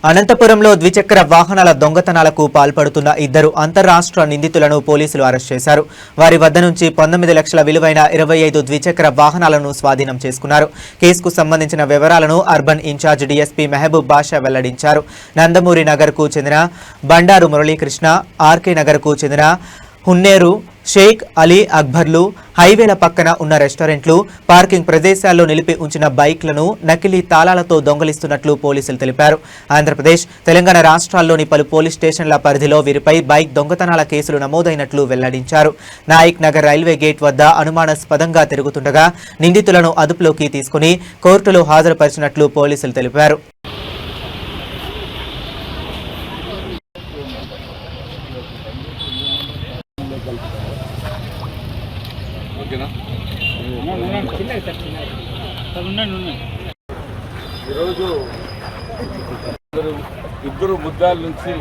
అనంతపురంలో ద్విచక్ర వాహనాల దొంగతనాలకు పాల్పడుతున్న ఇద్దరు అంతర్రాష్ట్ర నిందితులను పోలీసులు అరెస్ట్ చేశారు. వారి వద్ద నుంచి 19 లక్షల విలువైన 25 ద్విచక్ర వాహనాలను స్వాధీనం చేసుకున్నారు. కేసుకు సంబంధించిన వివరాలను అర్బన్ ఇన్ఛార్జ్ డీఎస్పీ మెహబూబ్ బాషా వెల్లడించారు. నందమూరి నగర్కు చెందిన బండారు మురళీకృష్ణ, ఆర్కే నగర్కు చెందిన హున్నేరు షేక్ అలీ అక్బర్లు హైవేల పక్కన ఉన్న రెస్టారెంట్లు, పార్కింగ్ ప్రదేశాల్లో నిలిపి ఉంచిన బైక్లను నకిలీ తాళాలతో దొంగలిస్తున్నట్లు పోలీసులు తెలిపారు. ఆంధ్రప్రదేశ్, తెలంగాణ రాష్ట్రాల్లోని పలు పోలీస్ స్టేషన్ల పరిధిలో వీరిపై బైక్ దొంగతనాల కేసులు నమోదైనట్లు వెల్లడించారు. నాయక్ నగర్ రైల్వే గేట్ వద్ద అనుమానాస్పదంగా తిరుగుతుండగా నిందితులను అదుపులోకి తీసుకుని కోర్టులో హాజరుపరిచినట్లు పోలీసులు తెలిపారు. ఈరోజు ఇద్దరు ముద్దాల నుంచి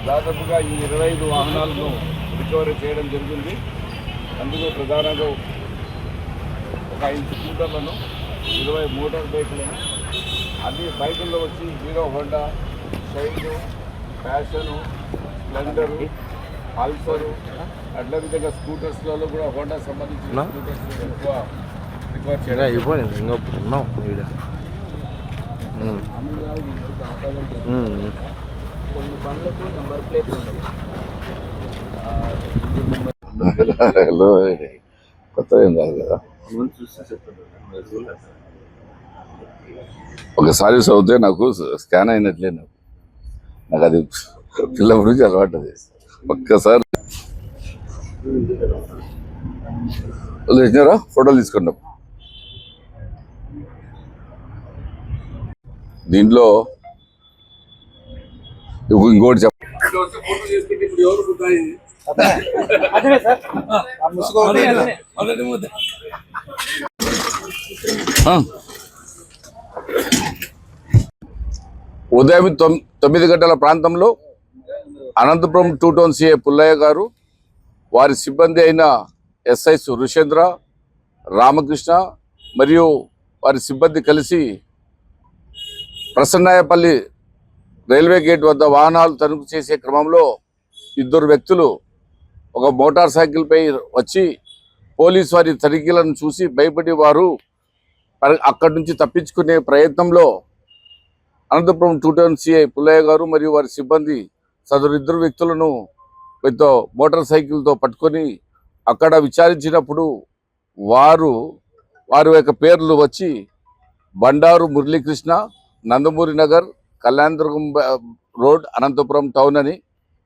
దాదాపుగా ఈ 25 వాహనాలను రికవరీ చేయడం జరిగింది. అందులో ప్రధానంగా ఒక 5 స్కూటర్లను, 20 మోటార్ బైకులను, అన్ని బైకుల్లో వచ్చి hero Honda, shine, passion, Splendor, Pulsar, అట్లా విధంగా స్కూటర్స్లలో కూడా హోండా సంబంధించిన స్కూటర్స్ ఎక్కువ రికవర్ చేయడం. కొన్ని బండ్లకు నెంబర్ ప్లేట్లు కొత్త ఏం కాదు కదా. ఒకసారి చదివితే నాకు స్కాన్ అయినట్లే. నాకు అది పిల్ల గురించి అలవాటు. అది ఒక్కసారి ఇచ్చినారా, ఫోటోలు తీసుకున్నాం. దీంట్లో ఇంకోటి ఉదయం 9 గంటల ప్రాంతంలో అనంతపురం 2 టౌన్ సిఐ పుల్లయ్య గారు, వారి సిబ్బంది అయిన ఎస్ఐస్ రుషేంద్ర, రామకృష్ణ మరియు వారి సిబ్బంది కలిసి ప్రసన్నాయపల్లి రైల్వే గేట్ వద్ద వాహనాలు తనిఖీ చేసే క్రమంలో ఇద్దరు వ్యక్తులు ఒక మోటార్ సైకిల్పై వచ్చి పోలీసు వారి తనిఖీలను చూసి భయపడి వారు అక్కడి నుంచి తప్పించుకునే ప్రయత్నంలో అనంతపురం 2 టౌన్ సిఐ పుల్లయ్య గారు మరియు వారి సిబ్బంది సదరు ఇద్దరు వ్యక్తులను మోటార్ సైకిల్తో పట్టుకొని అక్కడ విచారించినప్పుడు వారి యొక్క పేర్లు వచ్చి బండారు మురళీకృష్ణ, నందమూరి నగర్, కళ్యాణదుర్గం రోడ్, అనంతపురం టౌన్ అని,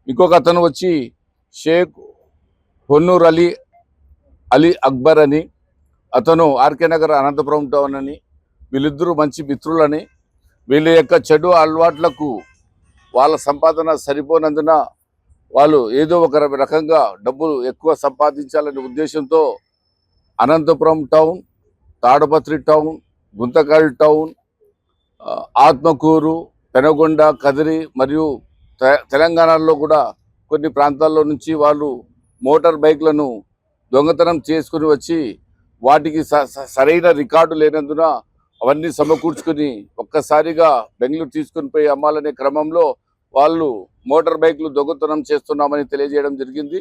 ఇంకొక అతను వచ్చి షేక్ హున్నూర్ అలీ అక్బర్ అని, అతను ఆర్కే నగర్, అనంతపురం టౌన్ అని, వీళ్ళిద్దరూ మంచి మిత్రులని, వీళ్ళ యొక్క చెడు అలవాట్లకు వాళ్ళ సంపాదన సరిపోనందున వాళ్ళు ఏదో ఒక రకంగా డబ్బులు ఎక్కువ సంపాదించాలనే ఉద్దేశంతో Anantapuram town, Tadipatri town, Guntakal town, Atmakur, Penugonda, Kadiri మరియు తెలంగాణలో కూడా కొన్ని ప్రాంతాల్లో నుంచి వాళ్ళు మోటార్ బైక్లను దొంగతనం చేసుకుని వచ్చి వాటికి సరైన రికార్డు లేనందున అవన్నీ సమకూర్చుకుని ఒక్కసారిగా బెంగళూరు తీసుకుని పోయి అమ్మాలనే క్రమంలో వాళ్ళు మోటార్ బైక్లు దొంగతనం చేస్తున్నామని తెలియజేయడం జరిగింది.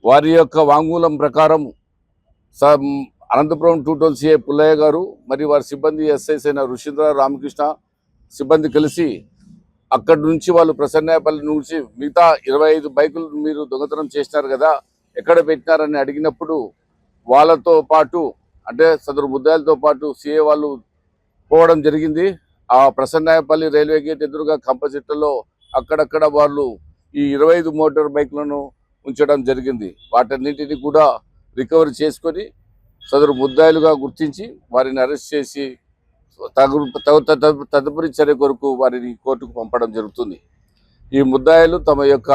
వారి యొక్క వాంగ్మూలం ప్రకారం అనంతపురం 2 టౌన్ సిఐ పుల్లయ్య గారు మరియు వారి సిబ్బంది ఎస్ఐస్ అయిన రుషేంద్ర, రామకృష్ణ సిబ్బంది కలిసి అక్కడి నుంచి వాళ్ళు ప్రసన్నాయపల్లి నుంచి మిగతా 25 బైకులు మీరు దొంగతనం చేసినారు కదా, ఎక్కడ పెట్టినారని అడిగినప్పుడు వాళ్ళతో పాటు అంటే సదరు ముద్దాయిలతో పాటు సిఐ వాళ్ళు పోవడం జరిగింది. ఆ ప్రసన్నాయపల్లి రైల్వే గేట్ ఎదురుగా కంపచెట్లలో అక్కడక్కడ వాళ్ళు ఈ 25 మోటార్ బైక్లను ఉంచడం జరిగింది. వాటన్నింటినీ కూడా రికవరీ చేసుకొని సదరు ముద్దాయిలుగా గుర్తించి వారిని అరెస్ట్ చేసి తదుపరి చర్య కొరకు వారిని కోర్టుకు పంపడం జరుగుతుంది. ఈ ముద్దాయిలు తమ యొక్క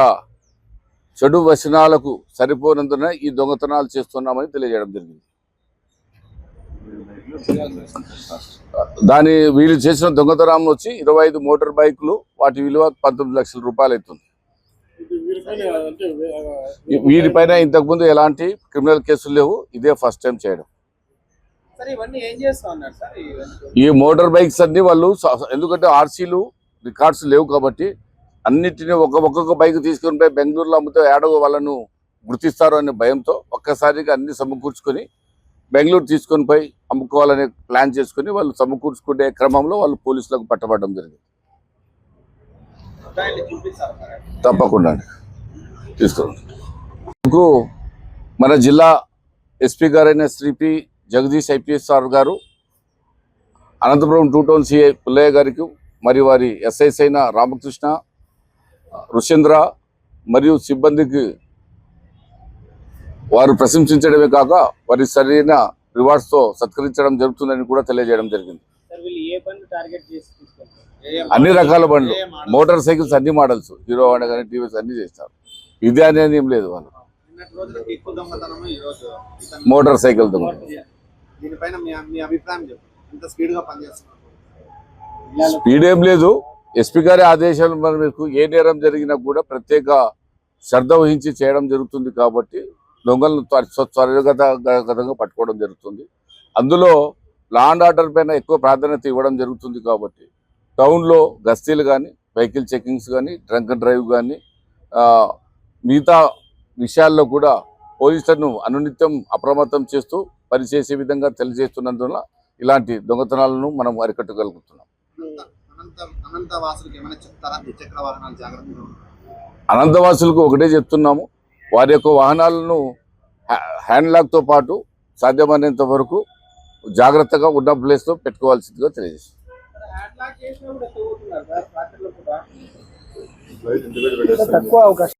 చెడు వ్యసనాలకు సరిపోనందున ఈ దొంగతనాలు చేస్తున్నామని తెలియజేయడం జరిగింది. వీళ్ళు చేసిన దొంగతనం వచ్చి 25 మోటార్ బైకులు, వాటి విలువ 19 లక్షల రూపాయలు అవుతుంది. వీరిపైన ఇంతకుముందు ఎలాంటి క్రిమినల్ కేసులు లేవు, ఇదే ఫస్ట్ టైం చేయడం. ఈ మోటార్ బైక్స్ అన్ని వాళ్ళు ఎందుకంటే ఆర్సీలు రికార్డ్స్ లేవు కాబట్టి అన్నిటినీ ఒక్కొక్క బైక్ తీసుకొని పోయి బెంగళూరులో అమ్మితే ఏడో వాళ్ళను గుర్తిస్తారు అనే భయంతో ఒక్కసారిగా అన్ని సమకూర్చుకొని బెంగళూరు తీసుకొని పోయి అమ్ముకోవాలనే ప్లాన్ చేసుకుని వాళ్ళు సమకూర్చుకునే క్రమంలో వాళ్ళు పోలీసులకు పట్టబడడం జరిగింది. తప్పకుండా తీసుకు మన జిల్లా ఎస్పీ గారైన Shri P Jagadeesh IPS sir గారు అనంతపురం 2 టౌన్ సిఐ పుల్లయ్య గారికి మరియు వారి ఎస్ఐస్ అయిన రామకృష్ణ రుషేంద్ర మరియు సిబ్బందికి వారు ప్రశంసించడమే కాక వారి సరైన రివార్డ్స్ తో సత్కరించడం జరుగుతుందని కూడా తెలియజేయడం జరిగింది. అన్ని రకాల బండ్లు, మోటార్ సైకిల్స్, అన్ని మోడల్స్, హీరో హోండా కానీ టీవీఎస్ అన్ని చేస్తారు. ఇదే అనేది ఏం లేదు. వాళ్ళు మోటార్ సైకిల్ స్పీడ్ ఏం లేదు. ఎస్పీ గారి ఆదేశాలు మనకు ఏ నేరం జరిగినా కూడా ప్రత్యేక శ్రద్ధ వహించి చేయడం జరుగుతుంది కాబట్టి దొంగలను త్వరితగతంగా పట్టుకోవడం జరుగుతుంది. అందులో లా అండ్ ఆర్డర్ పైన ఎక్కువ ప్రాధాన్యత ఇవ్వడం జరుగుతుంది కాబట్టి టౌన్లో గస్తీలు కానీ, వెహికల్ చెకింగ్స్ కానీ, డ్రంక్ అండ్ డ్రైవ్ కానీ, మిగతా విషయాల్లో కూడా పోలీసులను అనునిత్యం అప్రమత్తం చేస్తూ పనిచేసే విధంగా తెలియజేస్తున్నందువల్ల ఇలాంటి దొంగతనాలను మనం అరికట్టగలుగుతున్నాం. అనంతవాసులకు ఒకటే చెప్తున్నాము, వారి యొక్క వాహనాలను హ్యాండ్ లాక్తో పాటు సాధ్యమైనంత వరకు జాగ్రత్తగా ఉన్న ప్లేస్లో పెట్టుకోవాల్సిందిగా తెలియజేస్తుంది.